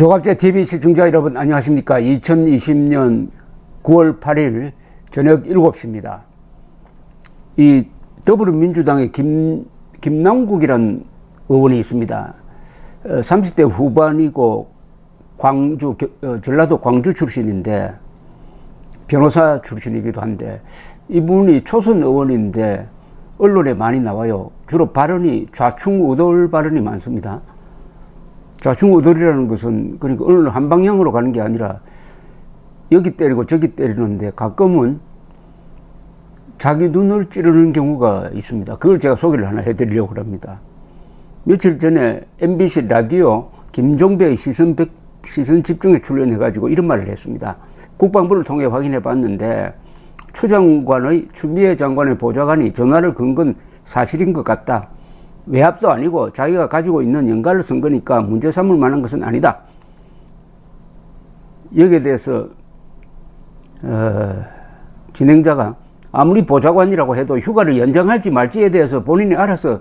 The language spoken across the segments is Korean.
조갑제 TV 시청자 여러분 안녕하십니까. 2020년 9월 8일 저녁 7시입니다. 이 더불어민주당의 김남국이라는 의원이 있습니다. 30대 후반이고 전라도 광주 출신인데 변호사 출신이기도 한데 이분이 초선 의원인데 언론에 많이 나와요. 주로 발언이 좌충우돌 발언이 많습니다. 좌충우돌이라는 것은 그러니까 어느 한 방향으로 가는 게 아니라 여기 때리고 저기 때리는데 가끔은 자기 눈을 찌르는 경우가 있습니다. 그걸 제가 소개를 하나 해드리려고 합니다. 며칠 전에 MBC 라디오 김종배의 시선 집중에 출연해가지고 이런 말을 했습니다. 국방부를 통해 확인해 봤는데 추미애 장관의 보좌관이 전화를 건 건 사실인 것 같다. 외압도 아니고 자기가 가지고 있는 연가를 쓴 거니까 문제 삼을 만한 것은 아니다. 여기에 대해서 진행자가 아무리 보좌관이라고 해도 휴가를 연장할지 말지에 대해서 본인이 알아서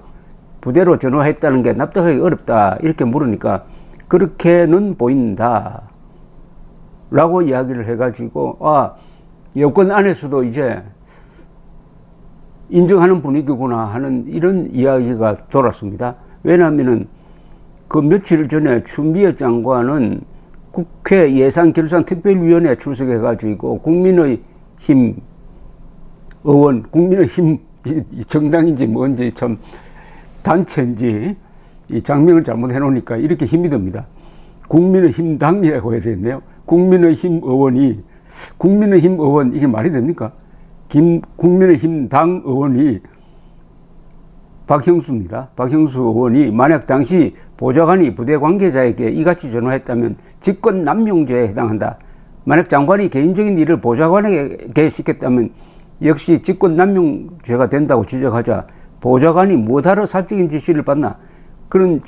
부대로 전화했다는 게 납득하기 어렵다 이렇게 물으니까 그렇게는 보인다 라고 이야기를 해가지고 여권 안에서도 이제 인정하는 분위기구나 하는 이런 이야기가 돌았습니다. 왜냐하면은 그 며칠 전에 추미애 장관은 국회 예산결산특별위원회에 출석해가지고 국민의힘 의원, 국민의힘 정당인지 뭔지 참 단체인지 이 장명을 잘못해 놓으니까 이렇게 힘이 듭니다. 국민의힘 당이라고 해야 되겠네요. 국민의힘 의원 이게 말이 됩니까? 국민의힘 당 의원이 박형수입니다. 박형수 의원이 만약 당시 보좌관이 부대 관계자에게 이같이 전화했다면 직권남용죄에 해당한다. 만약 장관이 개인적인 일을 보좌관에게 시켰다면 역시 직권남용죄가 된다고 지적하자 보좌관이 뭐하러 사적인 지시를 받나 그런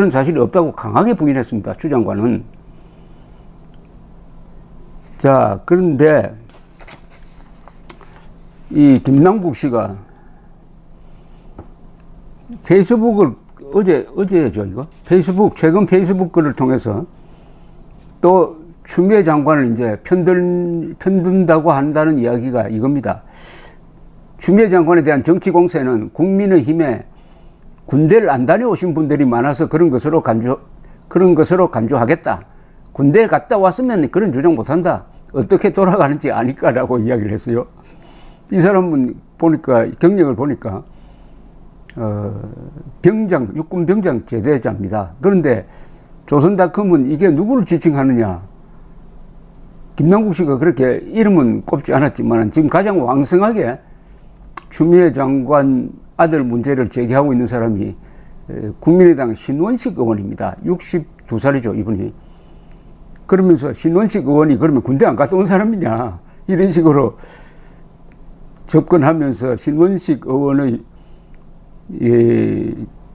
사실이 없다고 강하게 부인했습니다. 추 장관은. 자, 그런데 이 김남국 씨가 페이스북을 어제죠 이거 최근 페이스북 글을 통해서 또 추미애 장관을 이제 편든다고 한다는 이야기가 이겁니다. 추미애 장관에 대한 정치 공세는 국민의힘에 군대를 안 다녀오신 분들이 많아서 그런 것으로 간주하겠다. 군대에 갔다 왔으면 그런 주장 못한다. 어떻게 돌아가는지 아니까라고 이야기를 했어요. 이 사람은 보니까 경력을 보니까 육군 병장 제대자입니다. 그런데 조선닷컴은 이게 누구를 지칭하느냐? 김남국 씨가 그렇게 이름은 꼽지 않았지만 지금 가장 왕성하게 추미애 장관 아들 문제를 제기하고 있는 사람이 국민의당 신원식 의원입니다. 62살이죠 이분이. 그러면서 신원식 의원이 그러면 군대 안 갔다 온 사람이냐 이런 식으로 접근하면서 신원식 의원의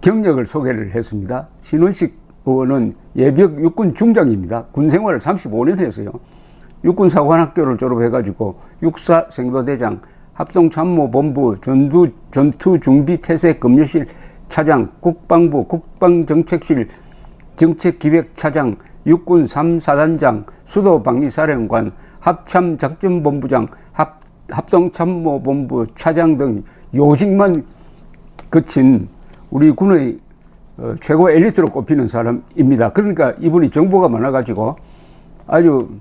경력을 소개를 했습니다. 신원식 의원은 예비역 육군 중장입니다. 군 생활을 35년 했어요. 육군사관학교를 졸업해가지고 육사 생도대장, 합동참모본부 전투준비태세급료실 차장, 국방부 국방정책실 정책기획차장, 육군 3사단장, 수도방위사령관, 합참작전본부장, 합동참모본부 차장 등 요직만 거친 우리 군의 최고 엘리트로 꼽히는 사람입니다. 그러니까 이분이 정보가 많아가지고 아주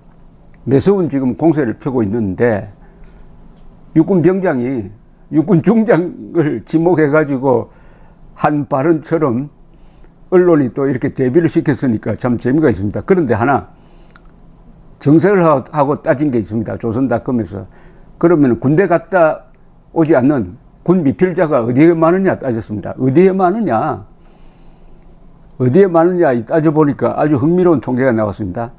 매서운 지금 공세를 펴고 있는데 육군 병장이 육군 중장을 지목해가지고 한 발언처럼 언론이 또 이렇게 대비를 시켰으니까 참 재미가 있습니다. 그런데 하나 정색을 하고 따진 게 있습니다. 조선닷컴에서. 그러면 군대 갔다 오지 않는 군 미필자가 어디에 많으냐 따졌습니다. 어디에 많으냐 따져보니까 아주 흥미로운 통계가 나왔습니다.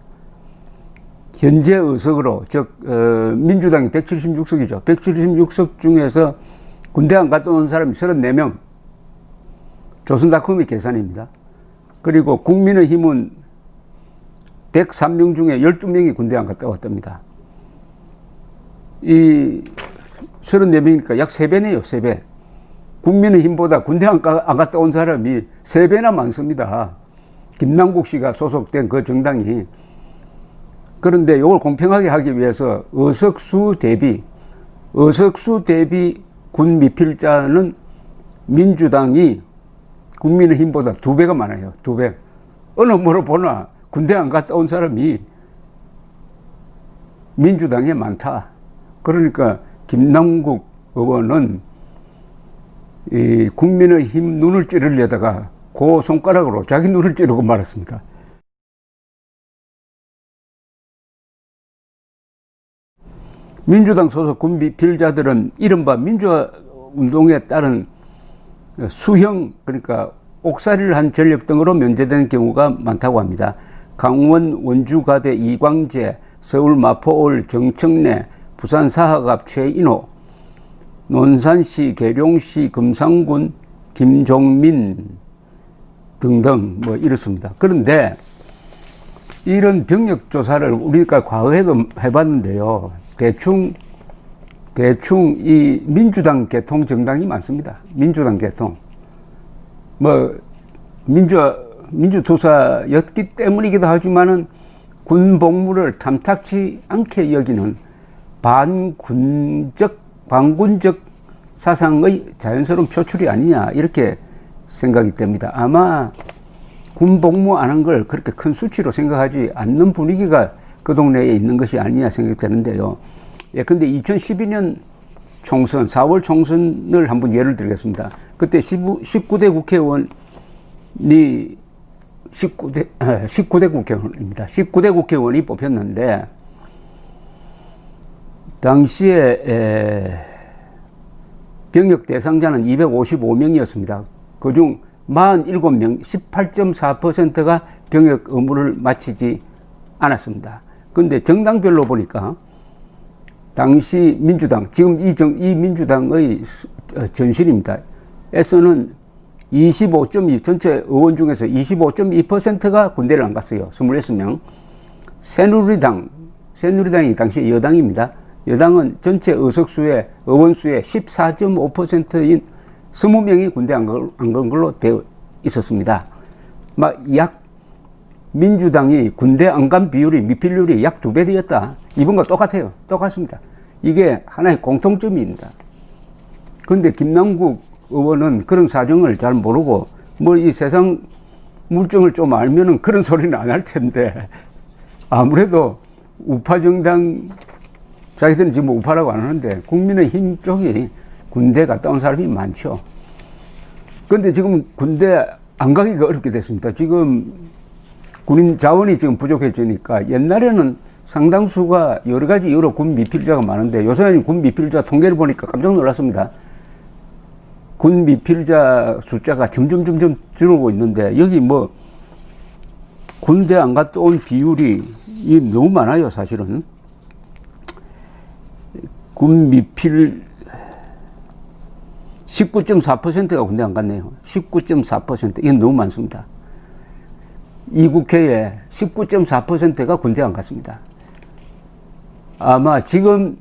현재 의석으로 즉 민주당이 176석이죠. 176석 중에서 군대 안 갔다 온 사람이 34명. 조선닷컴의 계산입니다. 그리고 국민의힘은 103명 중에 12명이 군대 안 갔다 왔답니다. 이 34명이니까 약 3배네요. 3배. 국민의힘보다 군대 안 갔다 온 사람이 3배나 많습니다. 김남국 씨가 소속된 그 정당이. 그런데 이걸 공평하게 하기 위해서 의석수 대비 군 미필자는 민주당이 국민의힘보다 2배가 많아요. 2배. 어느 뭐로 보나 군대 안 갔다 온 사람이 민주당에 많다. 그러니까 김남국 의원은 이 국민의힘 눈을 찌르려다가 그 손가락으로 자기 눈을 찌르고 말았습니다. 민주당 소속 군 미필자들은 이른바 민주화 운동에 따른 수형, 그러니까 옥살이를 한 전력 등으로 면제되는 경우가 많다고 합니다. 강원 원주갑의 이광재, 서울 마포올 정청래, 부산 사하갑 최인호, 논산시, 계룡시, 금상군, 김종민 등등 뭐 이렇습니다. 그런데 이런 병력 조사를 우리가 과거에도 해봤는데요. 대충 이 민주당 계통 정당이 많습니다. 민주당 계통. 뭐 민주투사였기 때문이기도 하지만은 군 복무를 탐탁치 않게 여기는 반군적 사상의 자연스러운 표출이 아니냐 이렇게 생각이 됩니다. 아마 군 복무 안 한 걸 그렇게 큰 수치로 생각하지 않는 분위기가 그 동네에 있는 것이 아니냐 생각되는데요. 예, 근데 2012년 총선, 4월 총선을 한번 예를 들겠습니다. 그때 19대 국회의원이 19대 국회의원입니다. 19대 국회의원이 뽑혔는데 당시에 병역 대상자는 255명이었습니다. 그중 47명, 18.4%가 병역 의무를 마치지 않았습니다. 그런데 정당별로 보니까 당시 민주당, 지금 이 민주당의 전신입니다. 에서는 25.2, 전체 의원 중에서 25.2%가 군대를 안 갔어요. 26명. 새누리당이 당시 여당입니다. 여당은 전체 의원수의 14.5%인 20명이 군대 안 간 걸로 되어 있었습니다. 민주당이 군대 안 간 비율이, 미필률이 약 2배 되었다. 이번과 똑같아요. 똑같습니다. 이게 하나의 공통점입니다. 그런데 김남국 의원은 그런 사정을 잘 모르고, 이 세상 물정을 좀 알면은 그런 소리는 안 할 텐데, 아무래도 우파 정당, 자기들은 지금 우파라고 안 하는데, 국민의힘 쪽이 군대 갔다 온 사람이 많죠. 그런데 지금 군대 안 가기가 어렵게 됐습니다. 지금 군인 자원이 지금 부족해지니까 옛날에는 상당수가 여러 가지 이유로 군 미필자가 많은데 요새는 군 미필자 통계를 보니까 깜짝 놀랐습니다. 군 미필자 숫자가 점점 줄어들고 있는데 여기 군대 안 갔다 온 비율이 너무 많아요, 사실은. 군 미필 19.4%가 군대 안 갔네요. 19.4%. 이건 너무 많습니다. 이 국회에 19.4%가 군대 안 갔습니다. 아마 지금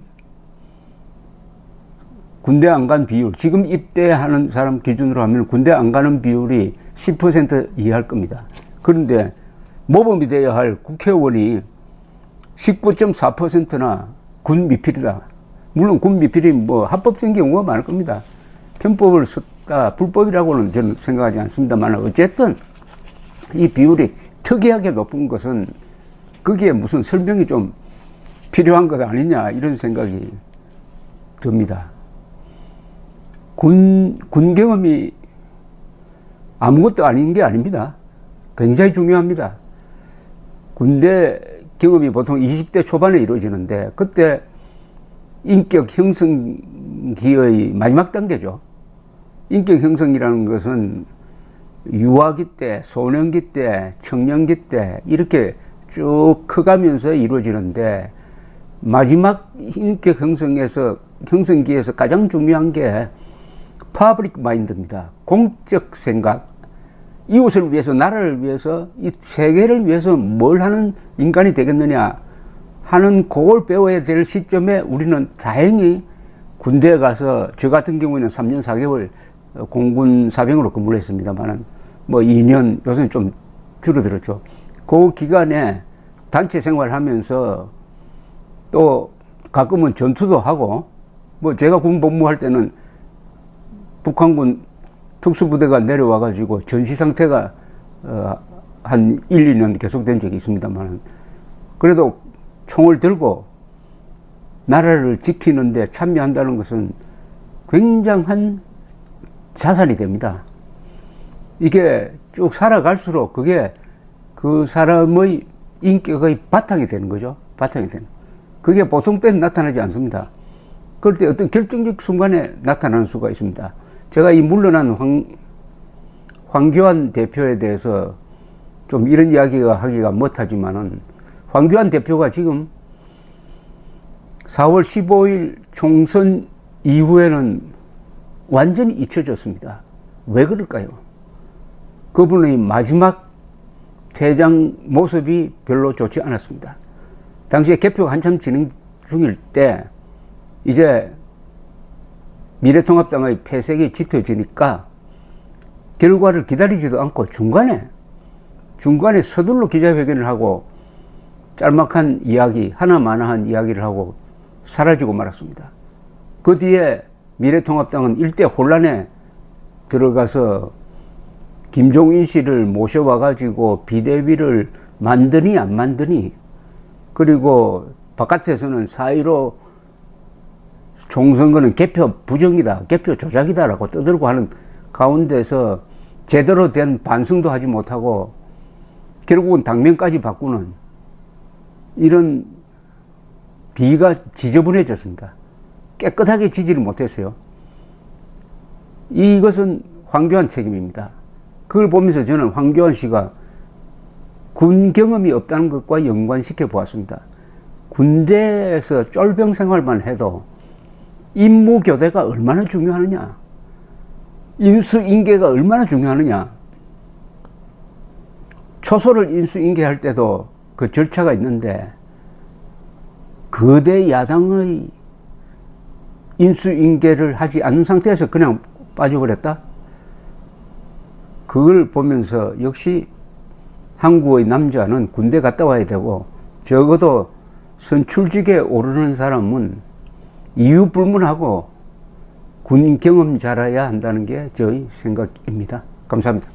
군대 안 간 비율, 지금 입대하는 사람 기준으로 하면 군대 안 가는 비율이 10% 이하일 겁니다. 그런데 모범이 되어야 할 국회의원이 19.4%나 군 미필이다. 물론 군 미필이 합법적인 경우가 많을 겁니다. 편법을 썼다, 불법이라고는 저는 생각하지 않습니다만 어쨌든 이 비율이 특이하게 높은 것은 거기에 무슨 설명이 좀 필요한 것 아니냐 이런 생각이 듭니다. 군 경험이 아무것도 아닌 게 아닙니다. 굉장히 중요합니다. 군대 경험이 보통 20대 초반에 이루어지는데 그때 인격 형성기의 마지막 단계죠. 인격 형성이라는 것은 유아기 때, 소년기 때, 청년기 때 이렇게 쭉 커가면서 이루어지는데 마지막 인격 형성기에서 가장 중요한 게 퍼블릭 마인드입니다. 공적 생각, 이웃을 위해서, 나라를 위해서, 이 세계를 위해서 뭘 하는 인간이 되겠느냐 하는 그걸 배워야 될 시점에 우리는 다행히 군대에 가서 저 같은 경우에는 3년 4개월 공군 사병으로 근무를 했습니다만은 2년, 요새는 좀 줄어들었죠. 그 기간에 단체 생활하면서 또 가끔은 전투도 하고, 뭐 제가 군 복무할 때는 북한군 특수부대가 내려와가지고 전시 상태가 한 1, 2년 계속된 적이 있습니다만, 그래도 총을 들고 나라를 지키는데 참여한다는 것은 굉장한 자산이 됩니다. 이게 쭉 살아갈수록 그게 그 사람의 인격의 바탕이 되는 거죠. 바탕이 되는. 그게 보통 때는 나타나지 않습니다. 그럴 때 어떤 결정적 순간에 나타나는 수가 있습니다. 제가 이 물러난 황교안 대표에 대해서 좀 이런 이야기가 하기가 못하지만은, 황교안 대표가 지금 4월 15일 총선 이후에는 완전히 잊혀졌습니다. 왜 그럴까요? 그분의 마지막 퇴장 모습이 별로 좋지 않았습니다. 당시에 개표가 한참 진행 중일 때 이제 미래통합당의 패색이 짙어지니까 결과를 기다리지도 않고 중간에 서둘러 기자회견을 하고 짤막한 이야기, 하나마나한 이야기를 하고 사라지고 말았습니다. 그 뒤에 미래통합당은 일대 혼란에 들어가서 김종인 씨를 모셔와가지고 비대위를 만드니 안 만드니, 그리고 바깥에서는 4.15 총선거는 개표 부정이다, 개표 조작이다라고 떠들고 하는 가운데서 제대로 된 반성도 하지 못하고 결국은 당명까지 바꾸는 이런 뒤가 지저분해졌습니다. 깨끗하게 지지를 못했어요. 이것은 황교안 책임입니다. 그걸 보면서 저는 황교안 씨가 군 경험이 없다는 것과 연관시켜 보았습니다. 군대에서 쫄병 생활만 해도 임무 교대가 얼마나 중요하느냐, 인수인계가 얼마나 중요하느냐. 초소를 인수인계할 때도 그 절차가 있는데 거대 야당의 인수인계를 하지 않는 상태에서 그냥 빠져버렸다? 그걸 보면서 역시 한국의 남자는 군대 갔다 와야 되고, 적어도 선출직에 오르는 사람은 이유 불문하고 군 경험자라야 한다는 게 저의 생각입니다. 감사합니다.